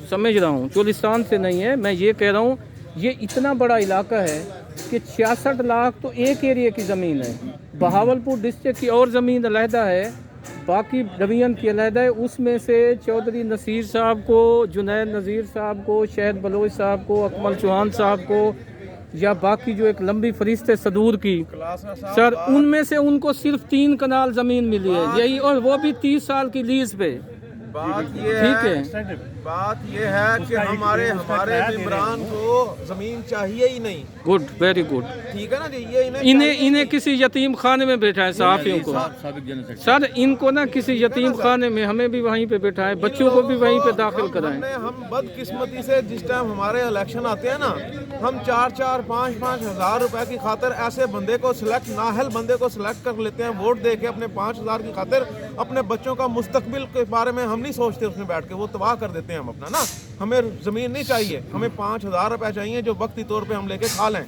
[SPEAKER 1] समझ रहा हूँ चोलिस्तान से नहीं है। मैं ये कह रहा हूँ ये इतना बड़ा इलाका है कि 66 लाख तो एक एरिया की ज़मीन है। बहावलपुर डिस्ट्रिक्ट की और ज़मीन अलहदा है, बाकी डिवीजन की अलहदा है। उसमें से चौधरी नसीर साहब को, जुनैद नज़ीर साहब को, शहद बलोच साहब को, अकमल चौहान साहब को, या बाकी जो एक लंबी फरिश्त है सदूर की सर, उनमें से उनको सिर्फ 3 कनाल ज़मीन मिली है यही, और वो भी 30 साल की लीज पे।
[SPEAKER 4] बात ये है कि हमारे मेंबरान को जमीन चाहिए ही नहीं।
[SPEAKER 1] Good, very good.
[SPEAKER 4] ठीक है ना जी, ये
[SPEAKER 1] इन्हें किसी यतीम खाने में बैठा है सहाफ़ियों को सर, इनको ना किसी यतीम खाने में, हमें भी वहीं पे बैठा है, बच्चों को भी वहीं पे दाखिल कराएं।
[SPEAKER 4] हम बदकिस्मती से जिस टाइम हमारे इलेक्शन आते हैं ना, हम 4-4, 5-5 हज़ार रुपए की खातिर ऐसे बंदे को सिलेक्ट, नाहल बंदे को सिलेक्ट कर लेते हैं वोट दे के अपने 5,000 की खातिर। अपने बच्चों का मुस्तकबिल के बारे में हम नहीं सोचते, उसमें बैठ के वो तबाह कर देते हैं हम अपना ना। हमें ज़मीन नहीं चाहिए, हमें 5,000 रुपए चाहिए जो वक्ती तौर पे हम लेके खा लें।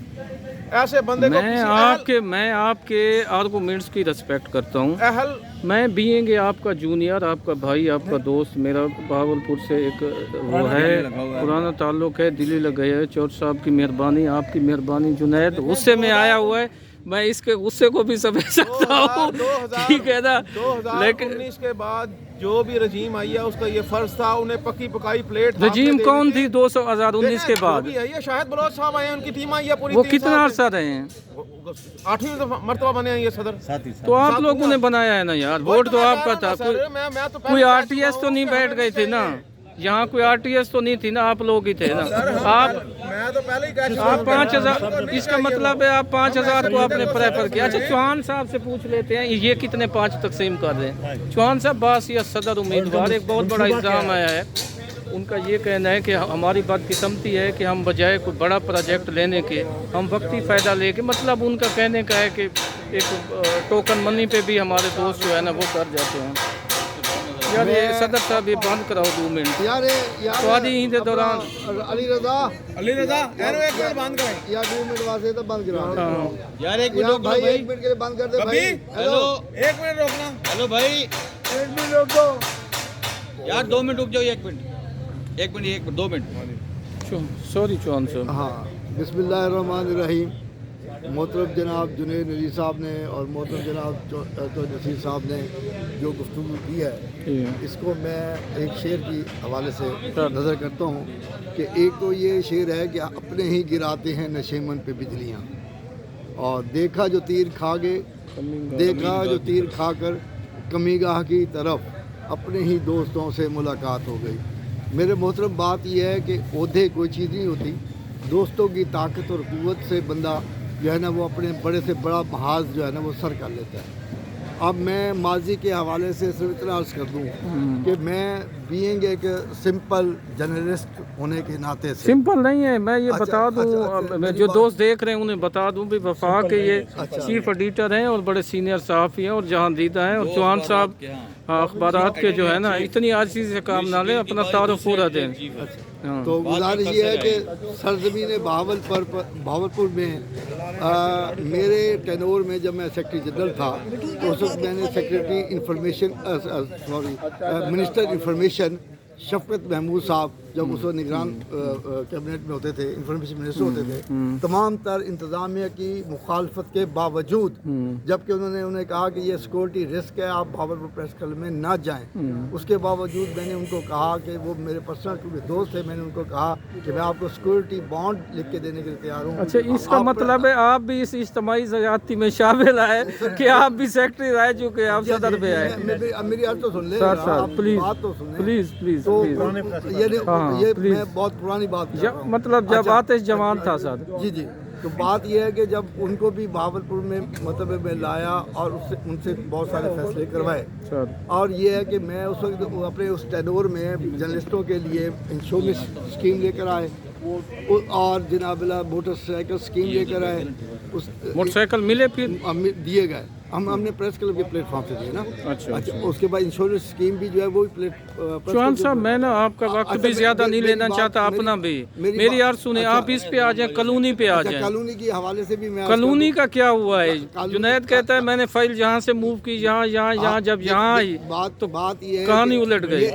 [SPEAKER 4] ऐसे बंदे को
[SPEAKER 1] मैं आपके आर्गूमेंट्स की रिस्पेक्ट करता हूँ।
[SPEAKER 4] अहल
[SPEAKER 1] मैं बीइंग आपका जूनियर, आपका भाई, आपका दोस्त, मेरा बहावलपुर से एक वो है पुराना ताल्लुक है, दिल्ली लग गया है। चौधरी साहब की मेहरबानी, आपकी मेहरबानी, जुनैद उससे में आया हुआ है, मैं इसके गुस्से को भी समझ सकता हूँ, ठीक है ना।
[SPEAKER 4] 2019 के बाद जो भी रजीम आई है उसका ये फर्ज था, उन्हें पक्की पकाई प्लेट।
[SPEAKER 1] रजीम कौन थी 2019 के बाद?
[SPEAKER 4] शाहिद बलोच साहब आए हैं, उनकी टीम आई है पूरी।
[SPEAKER 1] वो कितना अर्सा रहे हैं?
[SPEAKER 4] 8वीं मरतबा बने हैं ये सदर।
[SPEAKER 1] तो आप लोगों ने बनाया है ना यार, वोट तो आपका था। कोई आरटीएस तो नहीं बैठ गए थे ना यहाँ? कोई आरटीएस तो नहीं थी ना, आप लोग ही थे ना।
[SPEAKER 4] मैं तो पहले ही
[SPEAKER 1] आप 5,000, इसका मतलब है आप 5,000 को आपने प्रेफर किया। अच्छा चौहान साहब से पूछ लेते हैं, ये कितने 5 तकसीम कर रहे हैं? चौहान साहब बासियत सदर उम्मीदवार, एक बहुत बड़ा इल्ज़ाम आया है, उनका ये कहना है कि हमारी बदकिस्मती है कि हम बजाय कोई बड़ा प्रोजेक्ट लेने के हम वक्ती फ़ायदा लेके, मतलब उनका कहने का है कि एक टोकन मनी पे भी हमारे दोस्त जो है ना वो कर जाते हैं। यार ये सदर साहब ये बंद कराओ 2 मिनट
[SPEAKER 5] यार
[SPEAKER 1] सवारी ही दे दौरान
[SPEAKER 5] अली रजा
[SPEAKER 4] एरो एक मिनट बंद करें
[SPEAKER 5] यार 2 मिनट वास्ते तो बंद करा दे।
[SPEAKER 1] हाँ,
[SPEAKER 2] यार एक
[SPEAKER 5] यार भाई 1 मिनट के लिए बंद कर दे भाई।
[SPEAKER 2] हेलो
[SPEAKER 4] एक मिनट रोकना
[SPEAKER 2] हेलो भाई
[SPEAKER 5] 1 मिनट रोक दो।
[SPEAKER 2] यार 2 मिनट रुक जाओ, 1 minute 1 minute 2 minute.
[SPEAKER 1] Sorry Chauhan साहब।
[SPEAKER 5] हाँ बिस्मिल्लाहिर्रहमानिर्रहीम। मोहतरम जनाब जुनैद नज़ीर साहब ने और मोहतरम जनाब तो नसीर साहब ने जो गुफ्तगू की है, इसको मैं एक शेर की हवाले से नज़र करता हूँ कि एक तो ये शेर है कि अपने ही गिराते हैं नशेमन पे बिजलियाँ, और देखा जो तीर खा गए, देखा जो तीर खाकर कमीगाह की तरफ अपने ही दोस्तों से मुलाकात हो गई। मेरे मोहतरम बात यह है कि ओहदे कोई चीज़ नहीं होती, दोस्तों की ताकत और क़ुव्वत से बंदा जो है ना वो अपने बड़े से बड़ा महाज जो है ना वो सर कर लेता है। अब मैं माजी के हवाले से सिर्फ इतना अर्ज़ कर दूँ कि मैं बीइंग एक सिंपल जर्नलिस्ट होने के नाते से
[SPEAKER 1] सिंपल नहीं है, मैं ये
[SPEAKER 5] अच्छा,
[SPEAKER 1] बता दूं,
[SPEAKER 5] अच्छा,
[SPEAKER 1] मैं
[SPEAKER 5] मेरी
[SPEAKER 1] जो
[SPEAKER 5] बात-
[SPEAKER 1] दोस्त देख रहे हैं उन्हें बता दूं भी वफाक के ये चीफ एडिटर हैं और बड़े सीनियर सहाफ़ी हैं और जहांदीदा हैं, और चौहान साहब अखबारात के जो है ना इतनी आजी से काम ना लें, अपना तारुफ पूरा दें। हाँ।
[SPEAKER 5] तो गुजारिश ये है कि सरजमीन भावलपुर में मेरे टेनोर में जब मैं सेक्रेटरी जनरल था तो उस वक्त मैंने सेक्रेटरी इंफॉर्मेशन मिनिस्टर इंफॉर्मेशन शफकत महमूद साहब जब उस वक्त निगरान कैबिनेट में होते थे, इंफॉर्मेशन मिनिस्टर होते थे, तमाम तर इंतज़ामिया की मुखालफत के बावजूद जबकि उन्हें कहा कि ये सिक्योरिटी रिस्क है, आप भावलपुर प्रेस क्लब में ना जाएं, उसके बावजूद मैंने उनको कहा कि वो मेरे पर्सनल क्योंकि दोस्त थे, मैंने उनको कहा कि मैं आपको सिक्योरिटी बॉन्ड लिख के देने के लिए तैयार हूँ।
[SPEAKER 1] अच्छा, इसका मतलब है आप भी इस इज्तिमाई ज़यादती में शामिल आए कि आप भी सेक्रेटरी रह चुके हैं, आप सदर पे आए।
[SPEAKER 5] मेरी अर्ज तो सुन ले,
[SPEAKER 1] सर
[SPEAKER 5] आप
[SPEAKER 1] प्लीज
[SPEAKER 5] बात तो सुन ले।
[SPEAKER 1] प्लीज प्लीज
[SPEAKER 5] तो
[SPEAKER 1] प्लीज।
[SPEAKER 5] ये
[SPEAKER 1] प्लीज।
[SPEAKER 5] मैं बहुत पुरानी बात कर रहा हूँ।
[SPEAKER 1] मतलब जब आतिश जवान था सर।
[SPEAKER 5] जी जी, तो बात यह है कि जब उनको भी भावलपुर में मतलब मैं लाया और उससे उनसे बहुत सारे फैसले करवाए,
[SPEAKER 1] सर
[SPEAKER 5] और ये है कि मैं उस वक्त अपने उस टेनोर में जर्नलिस्टों के लिए इंश्योरेंस स्कीम लेकर आए और जनाबिला मोटरसाइकिल स्कीम लेकर आए। उस
[SPEAKER 1] मोटरसाइकिल मिले फिर
[SPEAKER 5] दिए गए, हमने प्रेस क्लब के प्लेटफॉर्म से दिए ना।
[SPEAKER 1] अच्छा।
[SPEAKER 5] उसके बाद इंश्योरेंस स्कीम भी जो है वो भी
[SPEAKER 1] चौहान साहब, मैं ना आपका वक्त भी ज्यादा नहीं लेना चाहता, अपना भी मेरी यार सुने, आप इस पे आ जाएं, कॉलोनी पे आ जाएं।
[SPEAKER 5] कॉलोनी के हवाले से भी मैं
[SPEAKER 1] कॉलोनी का क्या हुआ है? जुनैद कहता है मैंने फाइल जहाँ से मूव की यहाँ जब यहाँ आई
[SPEAKER 5] बात ये है
[SPEAKER 1] कहानी
[SPEAKER 5] कि
[SPEAKER 1] उलट गई।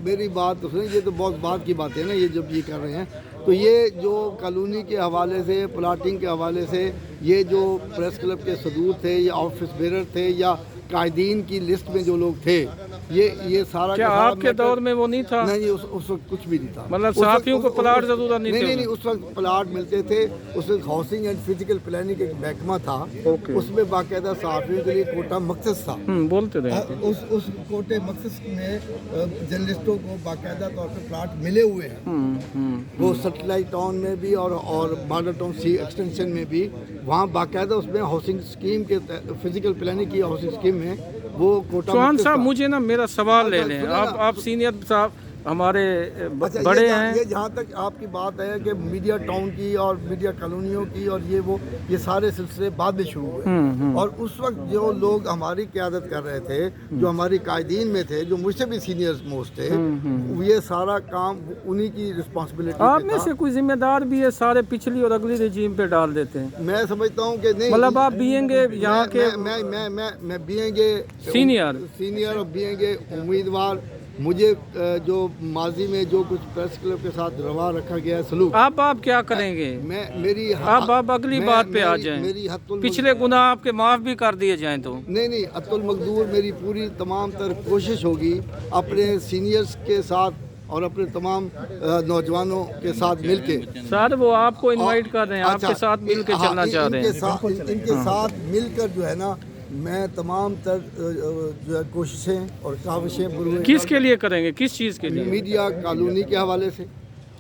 [SPEAKER 5] मेरी बात तो सुनिए, ये तो बहुत बात की बात है ना, ये जब ये कर रहे हैं तो ये जो कॉलोनी के हवाले से, प्लाटिंग के हवाले से, ये जो प्रेस क्लब के सदूर थे या ऑफिस बेरर थे या कायदीन की लिस्ट में जो लोग थे, ये सारा
[SPEAKER 1] क्या
[SPEAKER 5] का सारा
[SPEAKER 1] आपके दौर में वो नहीं था?
[SPEAKER 5] नहीं, उस वक्त कुछ भी नहीं था।
[SPEAKER 1] मतलब
[SPEAKER 5] उस वक्त-
[SPEAKER 1] सहाफ़ियों को
[SPEAKER 5] उस-
[SPEAKER 1] प्लाट
[SPEAKER 5] उस-
[SPEAKER 1] ज़रूरत नहीं थे?
[SPEAKER 5] नहीं, उस वक्त प्लाट मिलते थे। उस वक्त हाउसिंग एंड फिजिकल प्लानिंग एक महकमा था, उसमें बाकायदा सहाफ़ियों के लिए कोटा मखसस था।
[SPEAKER 1] बोलते रहे।
[SPEAKER 5] उस कोटे मखसस में जर्नलिस्टों को बाकायदा तौर पर प्लाट मिले हुए हैं। वो सैटेलाइट टाउन में भी और बॉर्डर टाउन सी एक्सटेंशन में भी, वहाँ बाकायदा उसमें हाउसिंग स्कीम के फिजिकल प्लानिंग की हाउसिंग स्कीम में वो कोटा।
[SPEAKER 1] चौहान साहब, मुझे ना मेरा सवाल ले लें,
[SPEAKER 5] सुनो ना।
[SPEAKER 1] आप सीनियर साहब हमारे
[SPEAKER 5] अच्छा,
[SPEAKER 1] बड़े
[SPEAKER 5] ये
[SPEAKER 1] हैं।
[SPEAKER 5] जहाँ तक आपकी बात है कि मीडिया टाउन की और मीडिया कॉलोनियों की और ये सारे सिलसिले बाद में शुरू हुए, और उस वक्त जो लोग हमारी क़यादत कर रहे थे, जो हमारी कायदीन में थे, जो मुझसे भी सीनियर मोस्ट थे, ये सारा काम उन्हीं की रिस्पॉन्सिबिलिटी
[SPEAKER 1] आप में से कोई जिम्मेदार भी है, सारे पिछली और अगली रजीम पे डाल देते हैं।
[SPEAKER 5] मैं समझता हूँ कि नहीं,
[SPEAKER 1] मतलब आप बीएंगे यहाँ के
[SPEAKER 5] मैं बीएंगे
[SPEAKER 1] सीनियर
[SPEAKER 5] और बीएंगे उम्मीदवार। मुझे जो माजी में जो कुछ प्रेस क्लब के साथ रवा रखा गया है सलूक,
[SPEAKER 1] आप क्या करेंगे?
[SPEAKER 5] मेरी
[SPEAKER 1] आप अगली बात पे आ जाएं।
[SPEAKER 5] मेरी हत्तुल
[SPEAKER 1] पिछले गुनाह आपके माफ भी कर दिए जाएं तो
[SPEAKER 5] नहीं, अतुल मकदूर मेरी पूरी तमाम तर कोशिश होगी अपने सीनियर्स के साथ और अपने तमाम नौजवानों के साथ मिलके।
[SPEAKER 1] सर वो आपको इनवाइट कर रहे हैं, आपके साथ मिल के चलना चाह रहे हैं।
[SPEAKER 5] इनके साथ मिलकर जो है ना, मैं तमाम तर जो है कोशिशें और काविशें
[SPEAKER 1] किसके लिए करेंगे, किस चीज़ के लिए?
[SPEAKER 5] मीडिया कॉलोनी के हवाले से।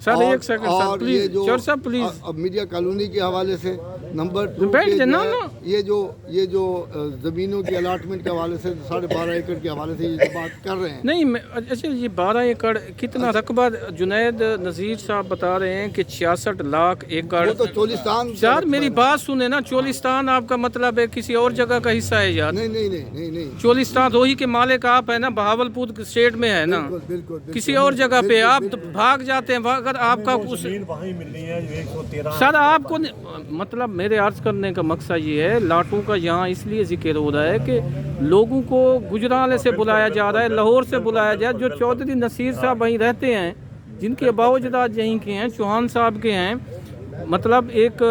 [SPEAKER 1] सर एक second sir, please sir please.
[SPEAKER 5] अब मीडिया कॉलोनी के हवाले से नंबर 2
[SPEAKER 1] बैठ
[SPEAKER 5] के
[SPEAKER 1] जाए,
[SPEAKER 5] जो
[SPEAKER 1] ना,
[SPEAKER 5] है,
[SPEAKER 1] ना।
[SPEAKER 5] ये जो ज़मीनों की अलाटमेंट के हवाले से 12.5 एकड़ के हवाले से ये जो बात कर रहे हैं,
[SPEAKER 1] नहीं अच्छा ये 12 एकड़ कितना रकबा जुनैद नज़ीर साहब बता रहे हैं कि 66 लाख एकड़।
[SPEAKER 5] वो तो चोलिस्तान का
[SPEAKER 1] यार
[SPEAKER 5] रकबा
[SPEAKER 1] मेरी
[SPEAKER 5] है।
[SPEAKER 1] बात सुने ना, चोलिस्तान आपका मतलब है किसी और जगह का हिस्सा है यार।
[SPEAKER 5] नहीं नहीं नहीं नहीं नहीं
[SPEAKER 1] चोलिस्तान रोही के मालिक आप है ना, बहावलपुर स्टेट में है ना,
[SPEAKER 5] बिल्कुल बिल्कुल बिल्कुल।
[SPEAKER 1] किसी और जगह पे आप तो भाग जाते हैं। अगर आपका उस
[SPEAKER 3] जमीन वहीं मिल रही है जो 113
[SPEAKER 1] सर आपको मतलब मेरे अर्ज करने का मकसद ये है, लाटों का यहाँ इसलिए जिक्र हो रहा है कि लोगों को गुजराले से बुलाया जा रहा है, लाहौर से बुलाया जा रहा है। जो चौधरी नसीर साहब वहीं रहते हैं, जिनके बावजदाद यहीं के हैं, चौहान साहब के हैं, मतलब एक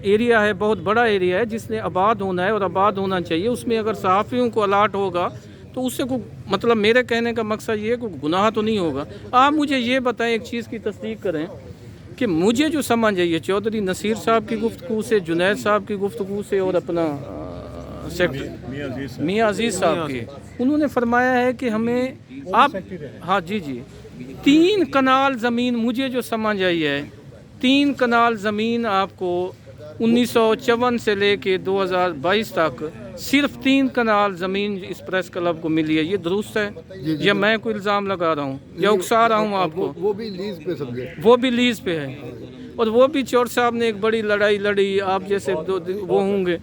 [SPEAKER 1] एरिया है, बहुत बड़ा एरिया है जिसने आबाद होना है और आबाद होना चाहिए। उसमें अगर सहाफ़ियों को अलाट होगा तो उससे को मतलब मेरे कहने का मकसद ये है कि गुनाह तो नहीं होगा। आप मुझे ये बताएं, एक चीज़ की तस्दीक करें कि मुझे जो समझ आई है चौधरी नसीर साहब की गुफ्तगू से, जुनैद साहब की गुफ्तगू से और अपना सेक्रेटरी मियाँ अजीज़ साहब की, उन्होंने फरमाया है कि हमें आप हाँ जी 3 कनाल ज़मीन, मुझे जो समझ आई है 3 कनाल ज़मीन आपको 1954 से लेके 2022 तक सिर्फ 3 कनाल ज़मीन इस प्रेस क्लब को मिली है। ये दुरुस्त है या मैं कोई इल्ज़ाम लगा रहा हूँ या उकसा रहा हूँ आपको?
[SPEAKER 5] वो भी लीज पे समझे,
[SPEAKER 1] वो भी लीज पे है और वो भी चौर साहब ने एक बड़ी लड़ाई लड़ी, आप जैसे वो होंगे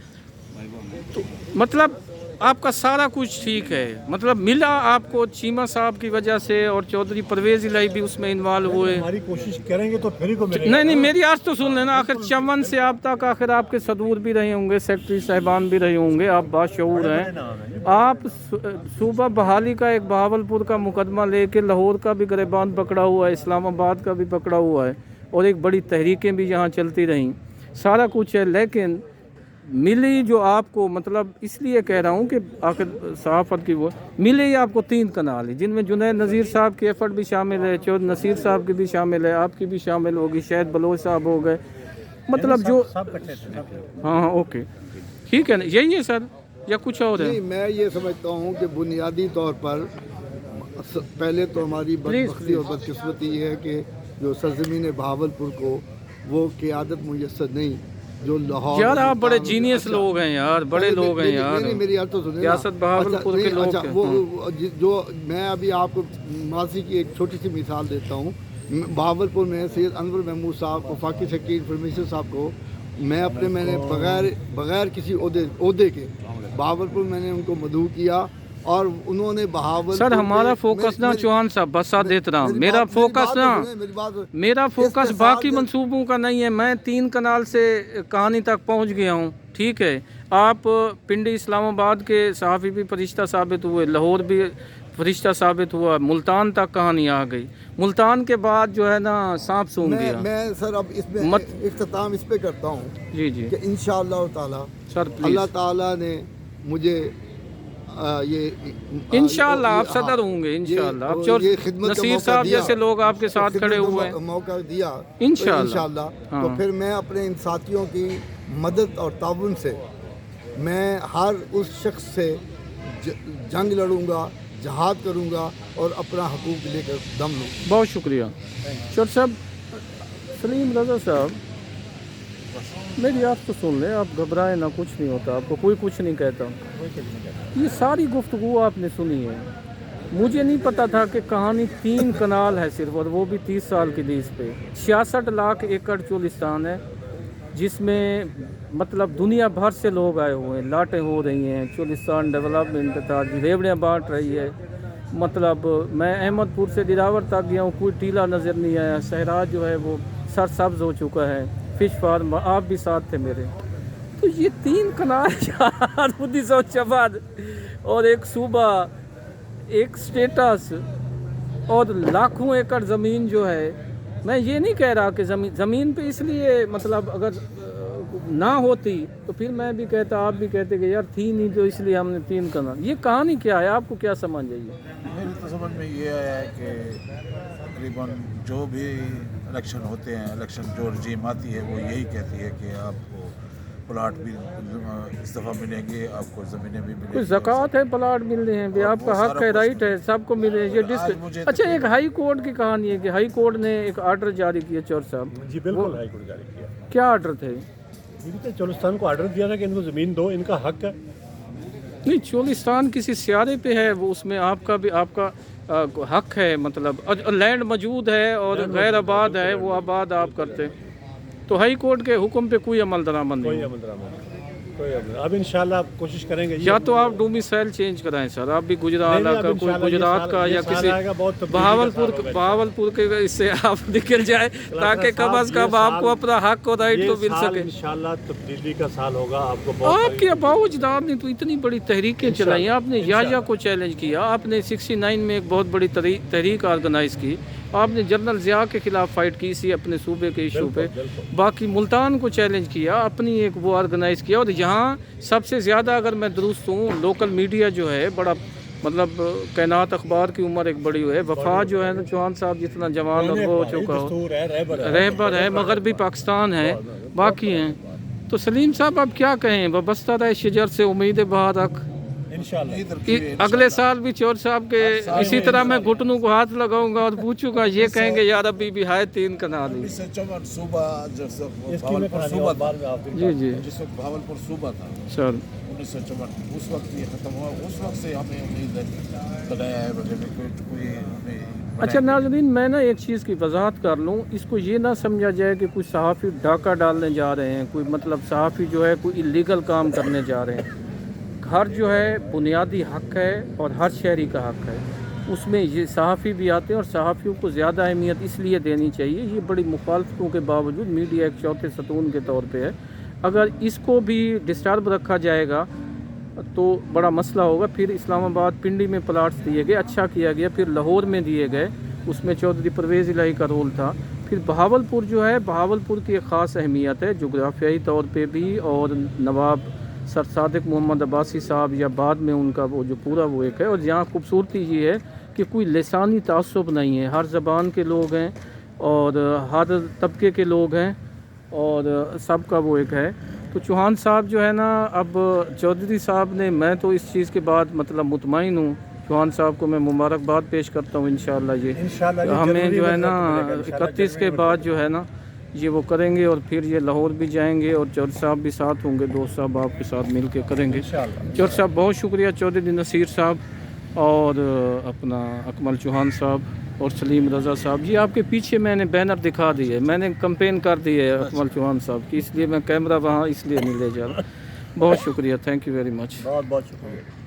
[SPEAKER 1] तो मतलब आपका सारा कुछ ठीक है, मतलब मिला आपको चीमा साहब की वजह से और चौधरी परवेज़ इलाही भी उसमें इन्वॉल्व हुए।
[SPEAKER 3] हमारी कोशिश करेंगे तो फिर ही को मिलेगा।
[SPEAKER 1] नहीं मेरी आज तो सुन लेना, आखिर 54 से आप तक आखिर आपके सदूर भी रहे होंगे, सेक्रेटरी साहिबान भी रहे होंगे, आप बाशऊर हैं। आप सूबा बहाली का एक बहावलपुर का मुकदमा लेके लाहौर का भी गिरबान पकड़ा हुआ है, इस्लामाबाद का भी पकड़ा हुआ है और एक बड़ी तहरीकें भी यहाँ चलती रहीं, सारा कुछ है। लेकिन मिली जो आपको, मतलब इसलिए कह रहा हूँ कि आखिर सहाफ़त की वो मिले ही आपको 3 कनाल है, जिनमें जुनैद नज़ीर साहब की एफर्ट भी शामिल है, चौधरी नसीर साहब की भी शामिल है, आपकी भी शामिल होगी, शायद बलोच साहब हो गए, मतलब जो हाँ ओके ठीक है ना, यही है सर या कुछ और है?
[SPEAKER 5] नहीं मैं ये समझता हूँ कि बुनियादी तौर पर पहले तो हमारी बदबख्ती और बदकिस्मती है कि जो सरजमीन बहावलपुर को वो क़ियादत मुयस्सर नहीं, जो लाहौर।
[SPEAKER 1] यार आप बड़े जीनियस लोग हैं यार, बड़े लोग हैं यार।
[SPEAKER 5] नहीं मेरी बात तो सुनिए,
[SPEAKER 1] रियासत बहावलपुर के लोग हैं।
[SPEAKER 5] वो जो मैं अभी आपको माजी की एक छोटी सी मिसाल देता हूँ। बहावलपुर में सैयद अनवर महमूद साहब को, वफाकी सेक्रेटरी इंफॉर्मेशन साहब को मैंने बगैर किसी ओहदे के बहावलपुर मैंने उनको मदऊ किया और उन्होंने बहावलपुर।
[SPEAKER 1] सर हमारा फोकस ना चौहान साहब, बस साथ देता रहा हूँ, मेरा फोकस बाकी मंसूबों का नहीं है। मैं 3 कनाल से कहानी तक पहुँच गया हूँ, ठीक है। आप पिंडी इस्लामाबाद के सहाफ़ी भी फरिश्ता साबित हुए, लाहौर भी फरिश्ता साबित हुआ, मुल्तान तक कहानी आ गई। मुल्तान के बाद जो है ना सांप सूंघ गया।
[SPEAKER 5] मैं सर अब इसमें इख्तिताम इस पे करता हूँ
[SPEAKER 1] जी
[SPEAKER 5] कि इंशाअल्लाह ताला
[SPEAKER 1] सर
[SPEAKER 5] अल्लाह ताला ने मुझे ये
[SPEAKER 1] इंशाअल्लाह आप सदर होंगे, इंशाअल्लाह आप नसीर साहब जैसे लोग आपके साथ खड़े हुए हैं,
[SPEAKER 5] मौका दिया
[SPEAKER 1] इंशाअल्लाह।
[SPEAKER 5] तो फिर मैं अपने इन साथियों की मदद और ताउन से मैं हर उस शख्स से जंग लड़ूंगा, जहाद करूंगा और अपना हकूक लेकर दम लूँगा।
[SPEAKER 1] बहुत शुक्रिया चौर साहब। सलीम रज़ा साहब मेरी आप तो सुन लें, आप घबराएं ना, कुछ नहीं होता, आपको कोई कुछ नहीं कहता। ये सारी गुफ्तगू आपने सुनी है, मुझे नहीं पता था कि कहानी 3 कनाल है सिर्फ, और वो भी 30 साल की लीज पे। 66 लाख एकड़ चोलिस्तान है जिसमें मतलब दुनिया भर से लोग आए हुए हैं, लाटें हो रही हैं, चोलिस्तान डेवलपमेंट था, रेवड़ियाँ बांट रही है। मतलब मैं अहमदपुर से दिलावर तक गया हूँ, कोई टीला नज़र नहीं आया, सहरा जो है वो सरसब्ज हो चुका है, फिश फार्म आप भी साथ थे मेरे। तो ये 3 कनाल 1954 और एक सूबा, एक स्टेटस और लाखों एकड़ ज़मीन जो है, मैं ये नहीं कह रहा कि ज़मीन पे इसलिए मतलब अगर ना होती तो फिर मैं भी कहता, आप भी कहते कि यार थी नहीं तो इसलिए हमने 3 कनाल। ये कहानी क्या है, आपको क्या समझ आई है?
[SPEAKER 6] मेरी तो समझ में ये आया है कि तकरीबन जो भी इलेक्शन होते हैं, इलेक्शन जो रजीम आती है वो यही कहती है कि आपको प्लाट भी इस दफ़ा मिलेंगे, आपको ज़मीनें भी मिलेंगी।
[SPEAKER 1] कोई ज़कात है, प्लाट मिल रहे हैं, भी आपका हक है, राइट है, सबको मिले। ये अच्छा एक हाई कोर्ट की कहानी है कि हाई कोर्ट ने एक आर्डर जारी किया चौर साहब।
[SPEAKER 3] जी बिल्कुल हाई कोर्ट जारी किया।
[SPEAKER 1] क्या आर्डर थे?
[SPEAKER 3] ये तो चोलिस्तान को ऑर्डर दिया था कि इनको ज़मीन दो, इनका हक है।
[SPEAKER 1] नहीं, चोलिस्तान किसी सियारे पे है, वो उसमें आपका भी आपका हक है, मतलब लैंड मौजूद है और गैर आबाद है, वो आबाद आप करते। तो हाई कोर्ट के हुक्म पे कोई अमल दरामद
[SPEAKER 3] कोई
[SPEAKER 1] नहीं।
[SPEAKER 3] अमल दरामद नहीं, कोई अमल। अब इंशाल्लाह आप कोशिश करेंगे
[SPEAKER 1] या तो आप डोमिसाइल चेंज कराएं सर, आप भी गुजरात
[SPEAKER 3] नहीं,
[SPEAKER 1] का,
[SPEAKER 3] अब
[SPEAKER 1] कोई
[SPEAKER 3] इंशाल्लाह
[SPEAKER 1] गुजरात का
[SPEAKER 3] ये
[SPEAKER 1] या
[SPEAKER 3] साल
[SPEAKER 1] किसी
[SPEAKER 3] आएगा, बहुत तब्दीली का साल होगा।
[SPEAKER 1] बहावलपुर के इससे आप निकल जाए, ताकि कम अज कम आपको अपना हक और राइट तो मिल सके।
[SPEAKER 3] इंशाल्लाह तब्दीली का साल होगा, आपको बहुत
[SPEAKER 1] आपके अबाऊ अजदाद ने तो इतनी बड़ी तहरीकें चलाई, आपने याया को चैलेंज किया, आपने 69 में एक बहुत बड़ी तहरीक ऑर्गेनाइज की, आपने जनरल ज़िया के खिलाफ फाइट की इसी अपने सूबे के इशू पे, बाकी मुल्तान को चैलेंज किया, अपनी एक वो ऑर्गेनाइज किया। और यहाँ सबसे ज़्यादा अगर मैं दुरुस्त हूँ, लोकल मीडिया जो है बड़ा, मतलब कायनात अखबार की उम्र एक बड़ी है, वफा जो है ना चौहान साहब जितना जवान और वो हो चुका हो, रहबर है, मगरबी पाकिस्तान है, बाकी हैं। तो सलीम साहब आप क्या कहें, वाबस्ता रहे शजर से उम्मीद बहार रख, अगले साल भी चौर साहब के इसी तरह मैं घुटनों को हाथ लगाऊंगा और पूछूंगा, ये कहेंगे यार अभी भी हाय 3 कनाल।
[SPEAKER 6] 1954 सूबा भावलपुर सूबा था,
[SPEAKER 1] जी जी
[SPEAKER 6] जिस वक्त भावलपुर सूबा था
[SPEAKER 1] सर,
[SPEAKER 6] 1954 उस वक्त ये ख़त्म हुआ, उस वक्त से हमें उम्मीद है बनाया है वगैरह कोई हमें।
[SPEAKER 1] अच्छा नाज़रीन, मैं ना एक चीज़ की वजाहत कर लूँ, इसको ये ना समझा जाए कि कोई सहाफ़ी डाका डालने जा रहे हैं, कोई मतलब सहाफ़ी जो है कोई इलीगल काम करने जा रहे हैं। घर जो है बुनियादी हक है और हर शहरी का हक है, उसमें ये सहाफ़ी भी आते हैं और सहाफ़ियों को ज़्यादा अहमियत इसलिए देनी चाहिए, ये बड़ी मुखालफतों के बावजूद मीडिया एक चौथे सतून के तौर पे है। अगर इसको भी डिस्टर्ब रखा जाएगा तो बड़ा मसला होगा। फिर इस्लामाबाद पिंडी में प्लाट्स दिए गए, अच्छा किया गया, फिर लाहौर में दिए गए, उसमें चौधरी परवेज़ इलाही का रोल था। फिर बहावलपुर जो है, बहावलपुर की एक ख़ास अहमियत है जोग्राफियाई तौर पे भी, और नवाब सर सादिक मोहम्मद अब्बासी साहब या बाद में उनका वो जो पूरा वो एक है। और यहाँ खूबसूरती ये है कि कोई लसानी तासुब नहीं है, हर ज़बान के लोग हैं और हर तबके के लोग हैं और सबका वो एक है। तो चौहान साहब जो है ना, अब चौधरी साहब ने, मैं तो इस चीज़ के बाद मतलब मुतमईन हूँ, चौहान साहब को मैं मुबारकबाद पेश करता हूँ। इंशाल्लाह ये हमें जो है ना 31 के बाद जो है ना ये वो करेंगे, और फिर ये लाहौर भी जाएंगे और चौधरी साहब भी साथ होंगे, दोस्त साहब आपके साथ मिल के करेंगे। चौधरी साहब बहुत शुक्रिया, चौधरी नसीर साहब और अपना अकमल चौहान साहब और सलीम रज़ा साहब। जी आपके पीछे मैंने बैनर दिखा दिए, मैंने कंपेन कर दी है अकमल चौहान साहब की, इसलिए मैं कैमरा वहाँ इसलिए नहीं ले जा रहा। बहुत शुक्रिया, थैंक यू वेरी मच।
[SPEAKER 3] बहुत बहुत शुक्रिया।